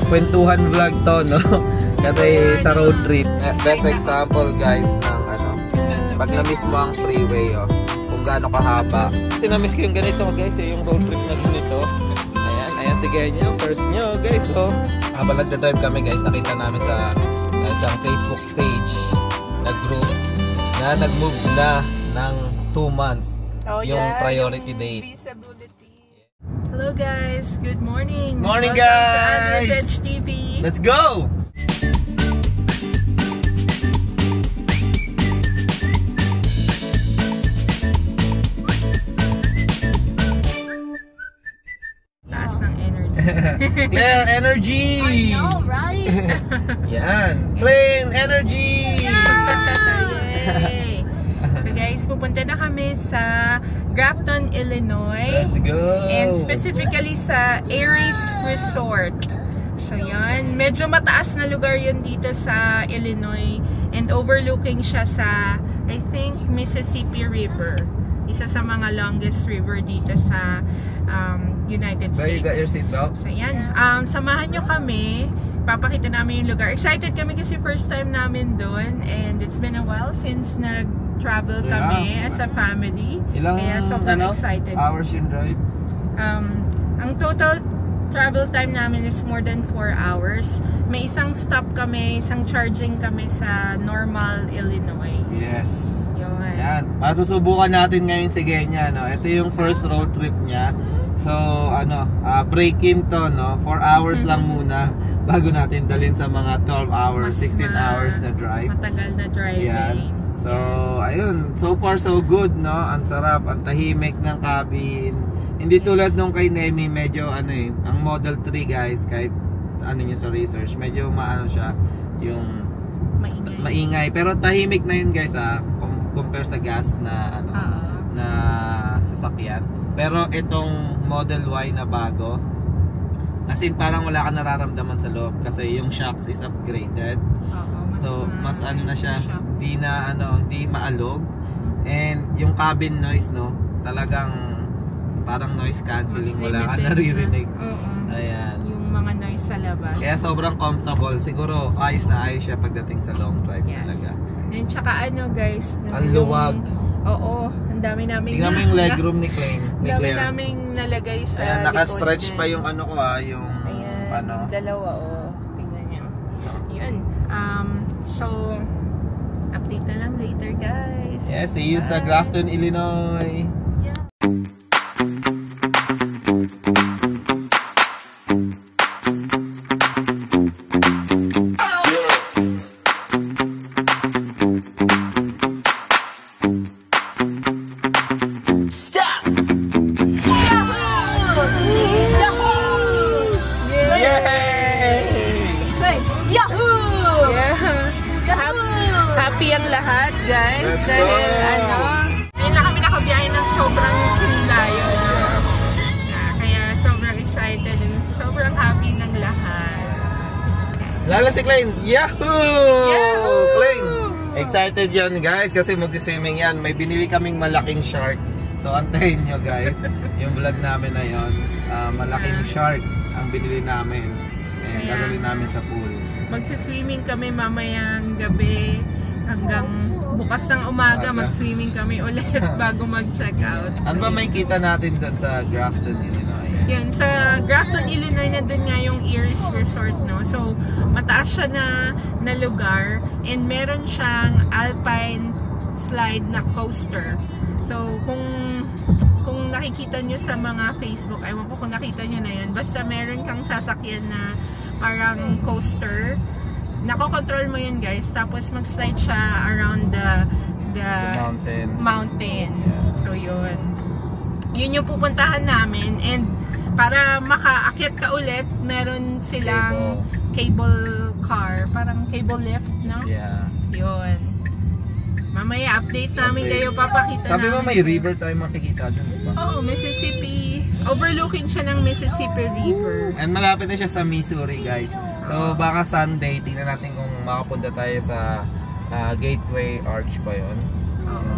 Kwentuhan vlog to, no? Kasi sa road trip. Best example guys ng ano, pag na-miss mo ang freeway, oh, kung gaano kahaba. Kasi na-miss ko yung ganito guys, yung road trip na ganito. Ayan, sige nyo, first nyo guys, oh. Habang nagda-drive kami guys, nakita namin sa isang Facebook page na group na nag-move na ng 2 months yung priority date. Hello guys, good morning. Morning Welcome guys. to TV. Let's go. Taas ng energy. Clear energy. I know, right? Yan, clean energy. Yay! So guys, pupunta na kami sa Grafton, Illinois. Let's go. And specifically sa Aries Resort. So yan, medyo mataas na lugar yun dito sa Illinois. And overlooking siya sa, I think, Mississippi River. Isa sa mga longest river dito sa United States. There you got your seatbelt. So yan, samahan nyo kami. Papakita namin yung lugar. Excited kami kasi first time namin doon. And it's been a while since nag-travel kami as a family. Kaya sobrang excited. Hours yung drive? Ang total travel time namin is more than 4 hours. May isang stop kami, isang charging kami sa Normal, Illinois. Yes. Yun. Yan. Masusubukan natin ngayon si Genya, no? Ito yung first road trip niya. So, ano, break-in to, no? 4 hours lang muna bago natin dalhin sa mga 12 hours, 16 hours na drive. Matagal na driving. Yan. So, ayun. So far, so good, no? Ang sarap, ang tahimik ng cabin. Hindi tulad nung kay Nemi, medyo ano eh, ang Model 3 guys, kahit ano nyo sa research, medyo maano siya, yung maingay. Pero tahimik na yun guys compare sa gas na ano, na sasakyan. Pero itong Model Y na bago, as in parang wala ka nararamdaman sa loob kasi yung shocks is upgraded. So mas ano na siya, hindi na ano, hindi maalog. And yung cabin noise, no, talagang parang noise cancelling, wala ka naririnig. Ayan. Yung mga noise sa labas. Kaya sobrang comfortable. Siguro ayos na ayos siya pagdating sa long drive talaga. And tsaka ano guys, ang luwag. Oo, ang dami namin. Tingnan mo yung legroom ni Claire. Ang dami namin nalagay sa ayan, naka-stretch pa yung ano ko yung ayan, ano. Dalawa tingnan niyo. Yun. So update na lang later guys. Yes, see you sa Grafton, Illinois. Happy ang lahat guys dahil ano, ngayon na kami nakabiyahe ng sobrang layo, kaya sobrang excited and sobrang happy ng lahat. Lala si Klein, yahoo! Yahoo! Klein, excited yan guys kasi mag-swimming yan. May binili kaming malaking shark, so antayin nyo guys yung vlog namin na yun. Malaking shark ang binili namin and gagawin namin sa pool. Magsiswimming kami mamayang gabi hanggang bukas ng umaga, mag-swimming kami ulit bago mag-check out. Ano ba may kita natin doon sa Grafton, Illinois? Yun, sa Grafton, Illinois na doon nga yung Aries Resort, no? So, mataas siya na lugar and meron siyang alpine slide na coaster. So, kung nakikita nyo sa mga Facebook, ewan ko kung nakita nyo na yun, basta meron kang sasakyan na parang coaster, nako-control mo yun guys, tapos mag-slide siya around the mountain. So yun yung pupuntahan namin, and para makaakyat ka ulit, meron silang cable car, parang cable lift, no? Yeah. Yun. Mamaya update namin kayo, papakita Sabi namin. mo may river tayo makikita dun, diba? Oo, Mississippi. Overlooking siya ng Mississippi River. And malapit na siya sa Missouri guys. So baka Sunday, tingnan natin kung makapunta tayo sa Gateway Arch ba yun?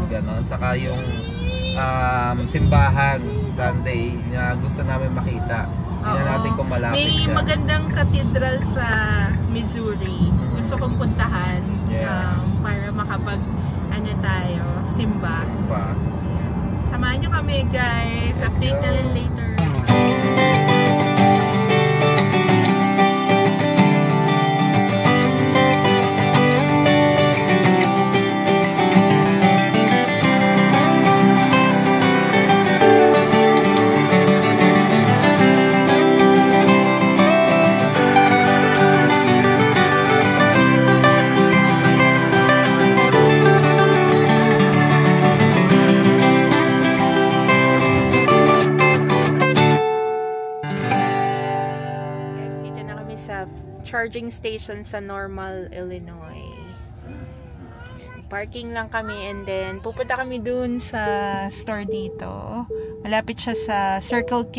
Ganon. Saka yung simbahan Sunday na gusto namin makita. Tingnan natin kung malapit May siya. magandang cathedral sa Missouri. Gusto kong puntahan para makapag tayo, simba. Samahan nyo kami guys. Update na lang later. Charging station sa Normal, Illinois. Parking lang kami and then pupunta kami dun sa store dito. Malapit siya sa Circle K,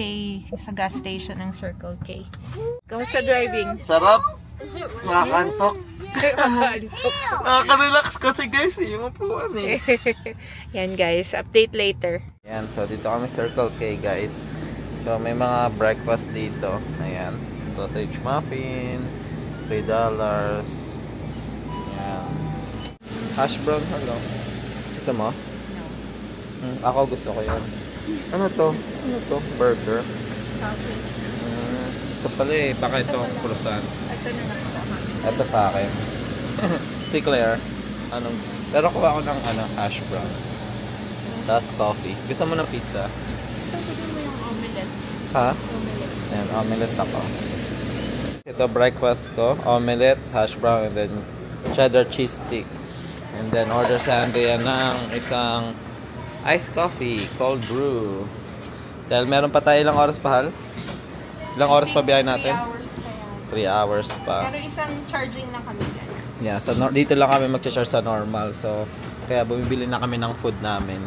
sa gas station ng Circle K. Kamusta driving? Sarap! Nakakantok! Nakaka-relax kasi guys, yung upuan eh. Yan guys, update later. Yan, so dito kami Circle K guys. So may mga breakfast dito. Ayan. Sausage muffin, $3. Yan. Hash brown, hello. Gusto mo? No. Ako gusto ko yun. Ano to? Ano to? Burger. Coffee. Ito pala eh. Baka ito croissant. Ito na lang sa akin. Ito sa akin. Si Claire. Anong? Pero kuha ako ng hash brown. Tapos coffee. Gusto mo ng pizza? Gusto mo yung omelette. Ha? Omelette. Yan, omelette ako. Ito breakfast ko, omelette, hash brown, and then cheddar cheese stick. And then order sa Andrea ng isang iced coffee, cold brew. Dahil meron pa tayo ilang oras pa, Hal? Ilang oras pa biyahe natin? 3 hours 3 hours pa yan. pa. Pero isang charging na kami dyan. Yeah, so dito lang kami mag-charge sa normal. So, kaya bumibili na kami ng food namin.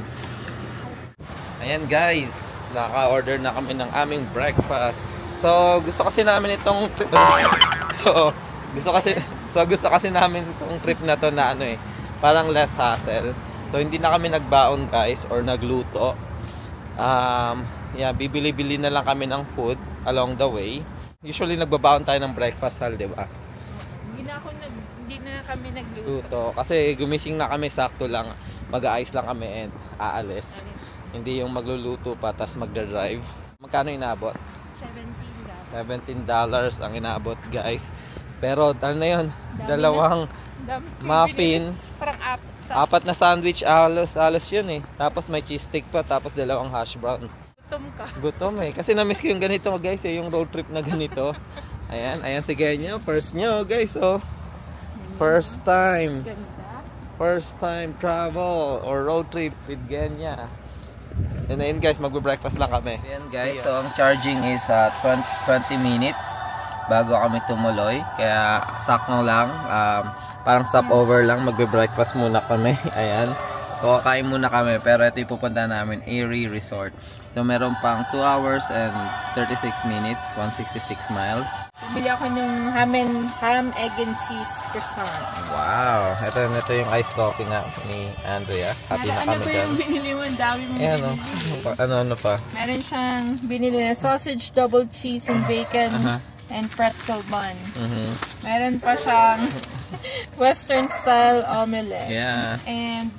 Ayan guys, naka-order na kami ng aming breakfast. So, gusto kasi namin itong gusto kasi namin itong trip na to na parang less hassle. So, hindi na kami nagbaon guys or nagluto. Yeah, bibili-bili na lang kami ng food along the way. Usually nagbabaon tayo ng breakfast, Hal, 'di ba? Hindi na kami nagluto. Kasi gumising na kami sakto lang. Mag-aayos lang kami and aalis. Hindi yung magluluto pa tas magdadrive. Magkano inabot? $17 ang inabot guys. Pero ano na yun? Dalawang muffin. Parang apat na sandwich. Halos yun eh. Tapos may cheese stick pa. Tapos dalawang hash brown. Gutom ka. Gutom eh. Kasi na-miss ko yung ganito guys eh. Yung road trip na ganito. Ayan. Ayan si Genya. First nyo guys oh. First time. First time travel or road trip with Genya. And then guys, magbe-breakfast lang kami. Ayan guys, so ang charging is 20 minutes bago kami tumuloy. Kaya sakto lang, parang stopover lang, magbe-breakfast muna kami. Ayan. So kakain muna kami, pero ito ipupunta namin, Erie Resort. So meron pang 2 hours and 36 minutes, 166 miles. Bili ako ng ham, egg, and cheese croissant. Wow! Ito yung iced coffee nga ni Andrea. Happy na kami dyan. Ano ba yung binili mo? Ang dami mong binili. Ano pa? Meron siyang binili na sausage, double cheese, and bacon, and pretzel bun. Meron pa siyang western style omelette. Yeah. And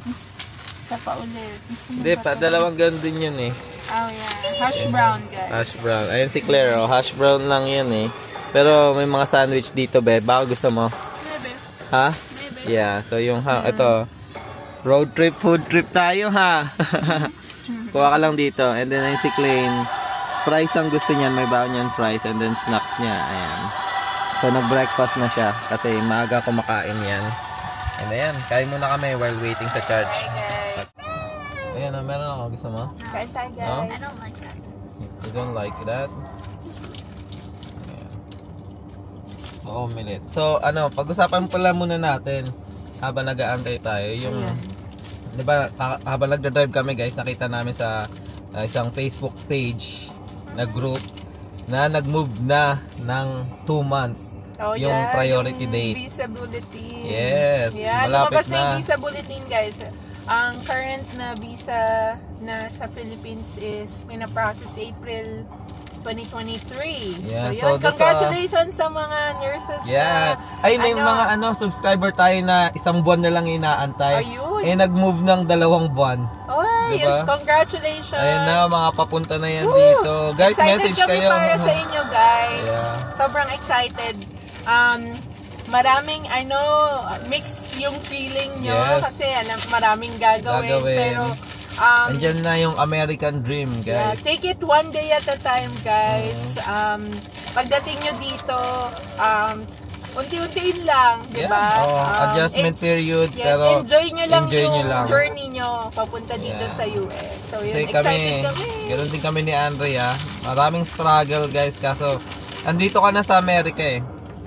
isa pa ulit. Hindi pa, dalawang ganun din yun eh. Oh yeah. Hash brown guys. Hash brown. Ayun si Claire oh. Hash brown lang yan eh. Pero may mga sandwich dito be. Baka gusto mo? Maybe. Ha? Maybe. Yeah. So yung ito. Road trip, food trip tayo ha. Kuha ka lang dito. And then ayun si Claire. Fries ang gusto niyan. May baon niyan fries. And then snacks niya. Ayan. So nag-breakfast na siya. Kasi maaga kumakain yan. And ayan. Kain muna kami while waiting sa charge. Ayan, meron ako. Gusto mo? Kain tayo guys. No? I don't like that. You don't like that? Omelette. So, pag-usapan pala muna natin habang nag-aantay tayo. Yung, di ba, habang nagda-drive kami guys, nakita namin sa isang Facebook page na group na nag-move na ng 2 months. Oh, yung priority yung date. Visa bulletin. Yes. Yeah, malapit lumabas na yung visa bulletin guys. Ang current na visa na sa Philippines is pinaprocess April 2023. Yeah, so yun, so congratulations sa mga nurses yeah. na Ay, may mga subscriber tayo na 1 buwan na lang inaantay. Ayun. Eh, nag-move ng 2 buwan. Oy, diba? Congratulations. Ayun na, mga papunta na yan dito. Guys, excited message kami kayo. para sa inyo, guys. Yeah. Sobrang excited. Maraming mixed yung feeling nyo kasi maraming gagawin. Pero andyan na yung American dream, guys. Yeah, take it one day at a time, guys. Pagdating nyo dito, unti-untiin lang, di ba? Adjustment period. Yes, pero enjoy nyo lang yung lang. journey nyo papunta dito sa US. So yun, excited kami. Ganoon din kami ni Andrea. Maraming struggle, guys. Kaso, andito ka na sa Amerika eh.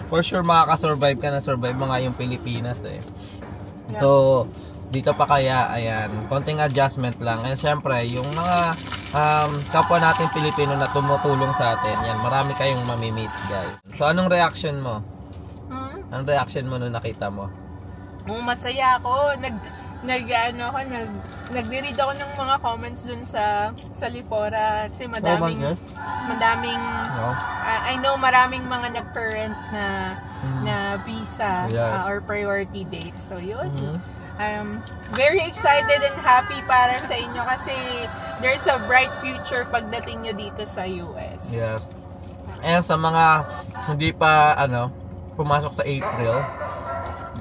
For sure, makaka-survive ka na. Survive mo nga yung Pilipinas eh. Yeah. So, dito pa kaya, ayan, konting adjustment lang. And syempre, yung mga kapwa natin Pilipino na tumutulong sa atin, yan, marami kayong mamimit, guys. So, anong reaction mo? Anong reaction mo nung nakita mo? Masaya ako. Nagre-read ako ng mga comments dun sa Lipora. Kasi madaming I know maraming mga nag-current na visa or priority date. So, yun. I'm very excited and happy para sa inyo kasi there's a bright future pagdating nyo dito sa US. Yes. And sa mga hindi pa pumasok sa April,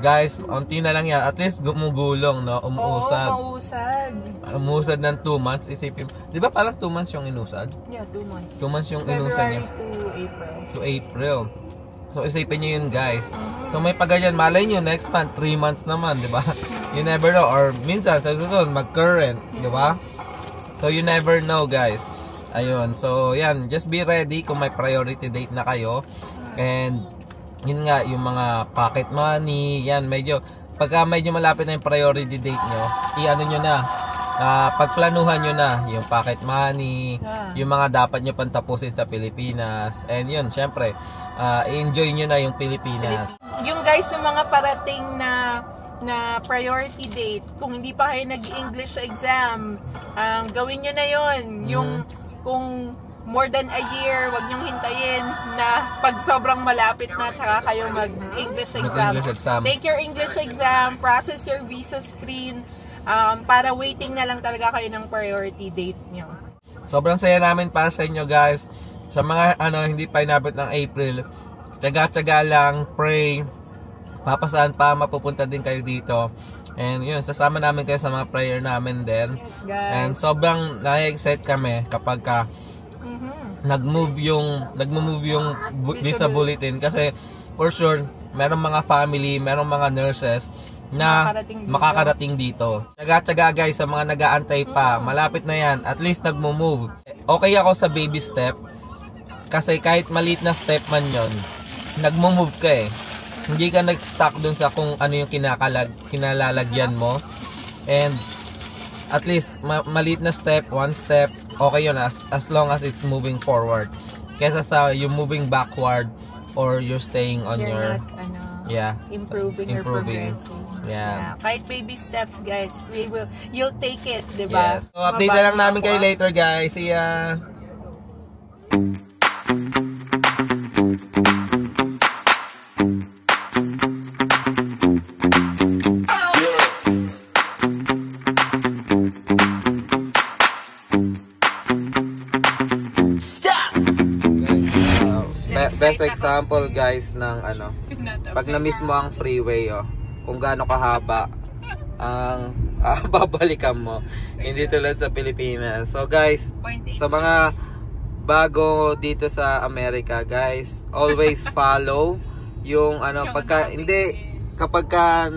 guys, unti na lang yan. At least gumugulong, no? Umuusad. Oo, mausad. Umuusad ng 2 months. Isipin, di ba parang 2 months yung inusad? Yeah, 2 months. 2 months yung inusad niya. February to April. So, isipin nyo yun, guys. So, may pagayan, malay nyo, next month, 3 months naman, di ba? You never know. Or, minsan, sa susunod, mag-current, di ba? So, you never know, guys. Ayun. So, yan. Just be ready kung may priority date na kayo. And, yun nga, yung mga pocket money, yan, pagka medyo malapit na yung priority date nyo, i-ano nyo na, pagplanuhan nyo na yung pocket money, yung mga dapat nyo pantapusin sa Pilipinas, and yun, syempre, enjoy nyo na yung Pilipinas. Yung guys, yung mga parating na priority date, kung hindi pa kayo nag-English exam, gawin nyo na yun. Yung, kung more than a year, wag niyong hintayin na pag sobrang malapit na tsaka kayo mag-English exam. Take your English exam, process your visa screen, para waiting na lang talaga kayo ng priority date niyo. Sobrang saya namin para sa inyo, guys. Sa mga hindi pa inabot ng April, tiyaga-tiyaga lang, pray, papasaan pa, mapupunta din kayo dito. And yun, sasama namin kayo sa mga prayer namin din. Yes, guys. And sobrang na-excite kami kapag nag-move yung visa bulletin kasi for sure merong mga family, merong mga nurses na makakarating dito. Tiyaga-tiyaga, guys, sa mga nag-aantay pa, malapit na yan, at least nagmo-move. Okay ako sa baby step kasi kahit maliit na step man yon, nagmo-move ka eh. Hindi ka nag-stuck dun sa kung ano yung kinalalagyan mo. And at least maliit na step, one step, okay yun as long as it's moving forward. Kesa sa you're moving backward or you're staying on you're not, improving or progressing. Yeah. Kahit baby steps, guys, you'll take it, diba? Yes. So update na lang namin kayo later, guys. See ya! Best example, guys, ng pag na-miss mo ang freeway, kung gaano kahaba ang babalikan mo, hindi tulad sa Pilipinas. So, guys, sa mga bago dito sa Amerika, guys, always follow yung kapag ka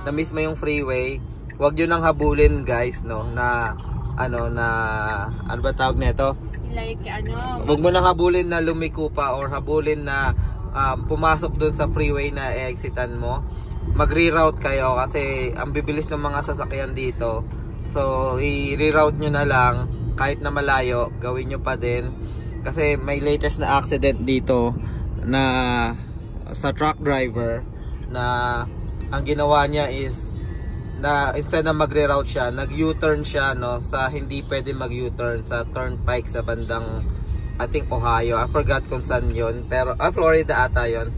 na-miss mo yung freeway, wag yun nang habulin, guys, no, ano ba tawag nito? Like wag mo nang habulin na lumiko pa or habulin na pumasok dun sa freeway na exitan mo. Mag-reroute kayo kasi ang bibilis ng mga sasakyan dito. So i-reroute nyo na lang kahit na malayo, gawin nyo pa din kasi may latest na accident dito na sa truck driver na ang ginawa niya is na instead na magre-route siya, nag-U-turn siya, no, sa hindi pwede mag-U-turn sa turnpike sa bandang I think Ohio. I forgot kung saan yun. Pero, Florida ata yun.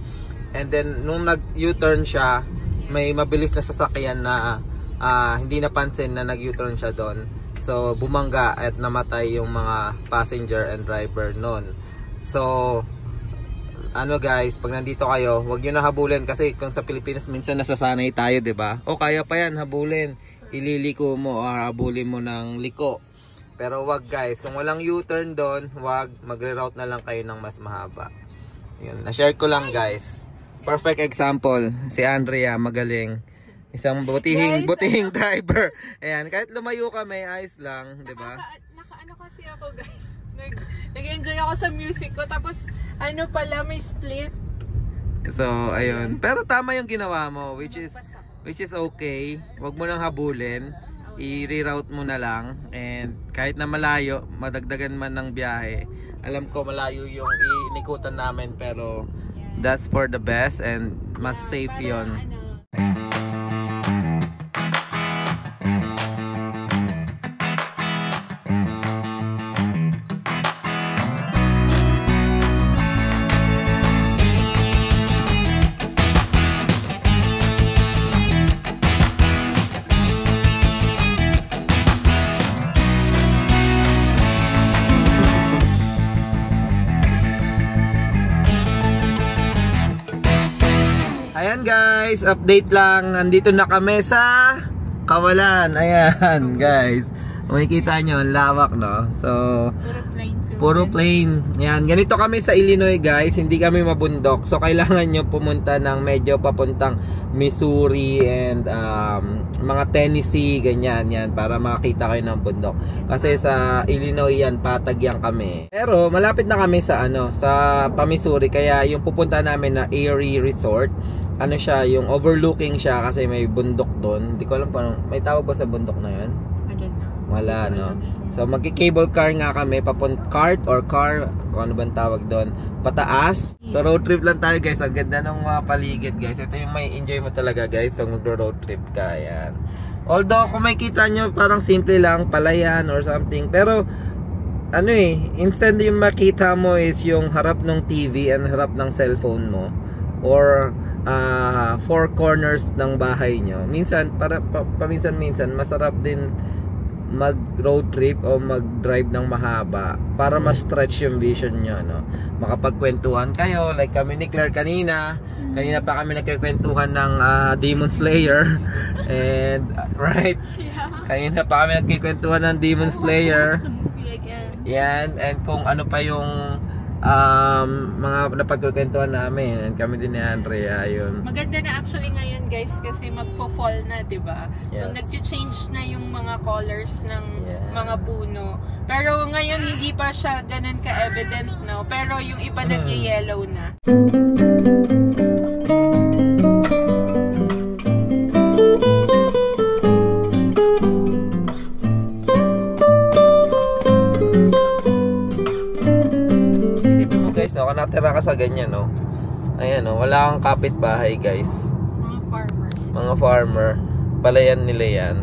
And then, nung nag-U-turn siya, may mabilis na sasakyan na hindi napansin na nag-U-turn siya doon. So, bumangga at namatay yung mga passenger and driver noon. So, ano guys, pag nandito kayo, huwag nyo na habulin kasi kung sa Pilipinas minsan nasasanay tayo, 'di ba? O kaya pa yan, habulin. Ililiko mo o habulin mo ng liko. Pero wag guys, kung walang U-turn doon, wag, magre-route na lang kayo ng mas mahaba. Yun, na-share ko lang guys. Perfect example, si Andrea, magaling. Isang butihing driver. Ayan, kahit lumayo kami, ayos lang, 'di ba? Naka-ano kasi ako guys. Nag-enjoy ako sa music ko, tapos ano pala, may split. So, ayun. Pero tama yung ginawa mo, which is okay. Huwag mo nang habulin. I-reroute mo na lang. And kahit na malayo, madagdagan man ng biyahe. Alam ko malayo yung inikutan namin, pero that's for the best and mas safe yun. Ayan guys, update lang. Nandito na kami sa Kawalan. Ayan guys. Makikita nyo, lawak no. So, puro plain. Ayan, ganito kami sa Illinois guys. Hindi kami mabundok. So, kailangan nyo pumunta ng medyo papuntang Missouri and mga Tennessee, ganyan yan. Para makakita kayo ng bundok. Kasi sa Illinois yan, patag yan kami. Pero, malapit na kami sa sa pa-Missouri. Kaya yung pupunta namin na Erie Resort, ano siya, yung overlooking siya kasi may bundok doon. Hindi ko alam paano, may tawag ba sa bundok na yun? I don't know. Wala, no? So, magki-cable car nga kami, cart or car, kung ano bang tawag doon, pataas. So, road trip lang tayo, guys. Ang ganda ng paligid, guys. Ito yung may enjoy mo talaga, guys, pag magro-road trip ka. Yan. Although, kung may kita nyo, parang simple lang, palayan or something. Pero, instant yung makita mo is yung harap ng TV and harap ng cellphone mo. Or, four corners ng bahay nyo. Minsan, paminsan-minsan, masarap din mag road trip o mag drive ng mahaba para ma-stretch yung vision nyo, no? Makapagkwentuhan kayo, like kami ni Claire kanina pa kami nagkikwentuhan ng Demon Slayer and right, kanina pa kami nagkikwentuhan ng Demon Slayer. Yan, and kung ano pa yung mga napagkukwentuhan namin, and kami din ni Andrea, yun. Maganda na actually ngayon guys kasi magpo-fall na, 'di ba? Yes. So nagche-change na yung mga colors ng mga puno. Pero ngayon hindi pa siya ganun ka-evident, no? Pero yung iba nag-yellow na. Natira ka sa ganyan, no? Ayan, no? Wala kang kapitbahay, guys. Mga farmers. Mga farmer. Palayan nila yan.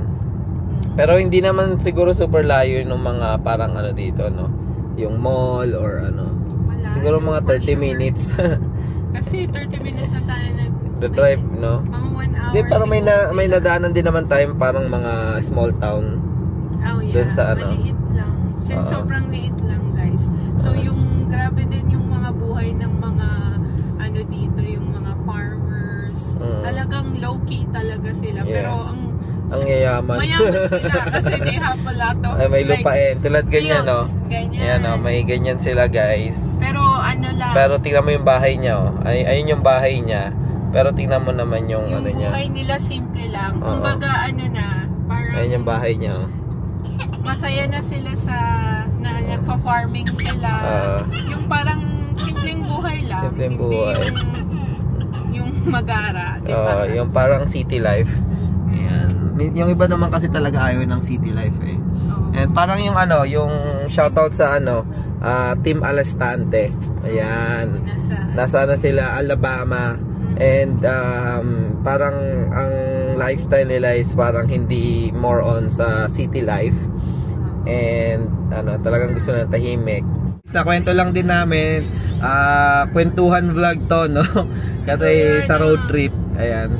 Pero hindi naman siguro super layo ng mga parang dito, no? Yung mall or Wala. Siguro mga 30 minutes. Kasi 30 minutes na tayo drive, no? Mga 1 hour. Hindi, parang may nadaanan din naman tayo parang mga small town. Oh, yeah. Doon sa maliit lang. Since sobrang liit lang, guys. So, yung grabe din yung mga buhay ng mga dito, yung mga farmers. Talagang low-key talaga sila. Yeah. Pero ang yayaman. Mayaman sila kasi they have a lot of may lupain. Tulad ganyan, no? Ganyan. Ayan, no? May ganyan sila, guys. Pero lang. Pero tingnan mo yung bahay niya, oh. Ayun yung bahay niya. Pero tingnan mo naman yung niya. Yung buhay nila simple lang. Kumbaga parang ayun yung bahay niya, oh. Masaya na sila sa nagpa-farming sila. Yung parang simpleng buhay lang. Simpleng buhay. Yung magara, diba? Yung parang city life. Ayan. Yung iba naman kasi talaga ayaw ng city life, eh. And parang yung yung shoutout sa Team Alastante. Ayan. Nasa sila, Alabama. And parang ang lifestyle nila is parang hindi more on sa city life. And talagang gusto na tahimik. Sa kwento lang din namin, kwentuhan vlog to, no? Kasi sa road trip, ayan.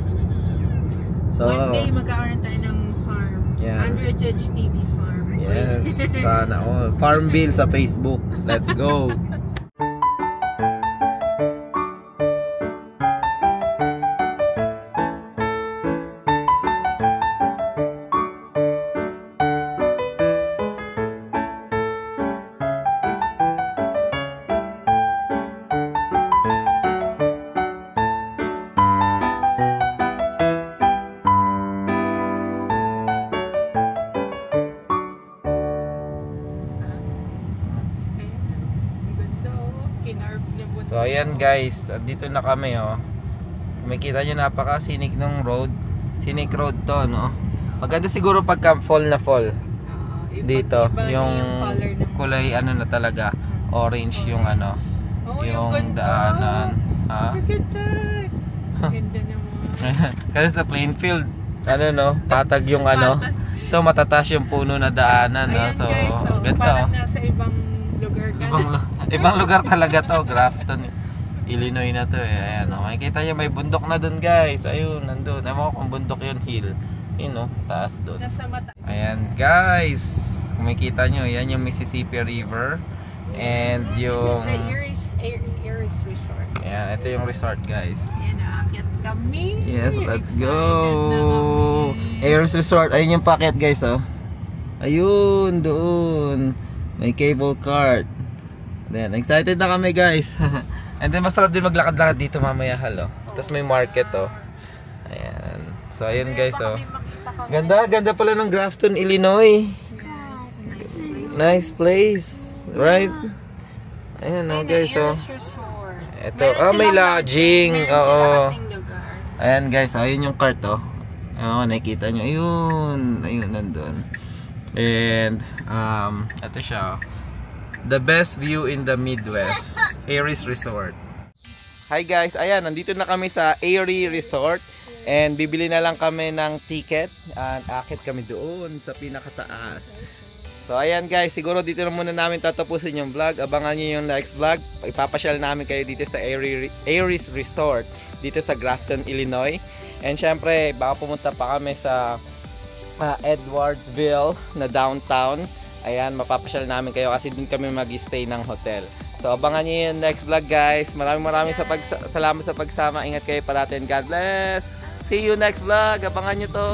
So, one day magkakaroon tayo ng farm. Yeah. Andrea Judge TV farm. Yes, sana all. Farm bill sa Facebook. Let's go. So ayan guys, dito na kami oh. Makikita nyo napaka-scenic ng road. Scenic road to, no? Maganda siguro pagka fall na fall. Dito, yung kulay ano na talaga, orange yung ano, yung daanan. Ha? Ganda naman. Kasi sa Plainfield, ano no, patag yung ano. Ito matataas yung puno na daanan, no? So, ganda. Parang nasa ibang lugar ka. Ibang lugar talaga to, Grafton, Illinois na to eh. Ayan, oh. Makikita nyo may bundok na dun guys. Ayun, nandun. Ewan ko kung bundok yun, hill. Yun no, taas dun. Ayan guys, kung makikita nyo, yan yung Mississippi River. And yung... This is the Eris Resort. Ayan, ito yung resort guys. Ayan, naakyat kami. Yes, let's go! Eris Resort, ayun yung packet guys oh. Ayun, doon. May cable cart. Then, excited na kami guys. And then masarap din maglakad-lakad dito mamaya halo. Tapos may market oh. Ayan. So ayun guys oh. Ganda, ganda pala ng Grafton, Illinois. Nice place. Right? Ayan oh guys oh. Ito, may lodging. Oo. Ayan guys, ayun yung cart oh. Oh, nakikita nyo. Ayun, ayun nandun. And ito siya oh. The best view in the Midwest, Eris Resort. Hi guys, ayan, nandito na kami sa Eris Resort. And bibili na lang kami ng ticket. At akit kami doon sa pinakataas. So ayan guys, siguro dito na muna namin tatapusin yung vlog. Abangan nyo yung next vlog. Ipapasyal namin kayo dito sa Eris Resort. Dito sa Grafton, Illinois. And syempre, baka pumunta pa kami sa Edwardsville na downtown. Ayan, mapapasyal namin kayo kasi din kami mag-stay ng hotel. So abangan nyo yung next vlog guys. Maraming salamat sa pagsama. Ingat kayo parati and God bless. See you next vlog. Abangan nyo to.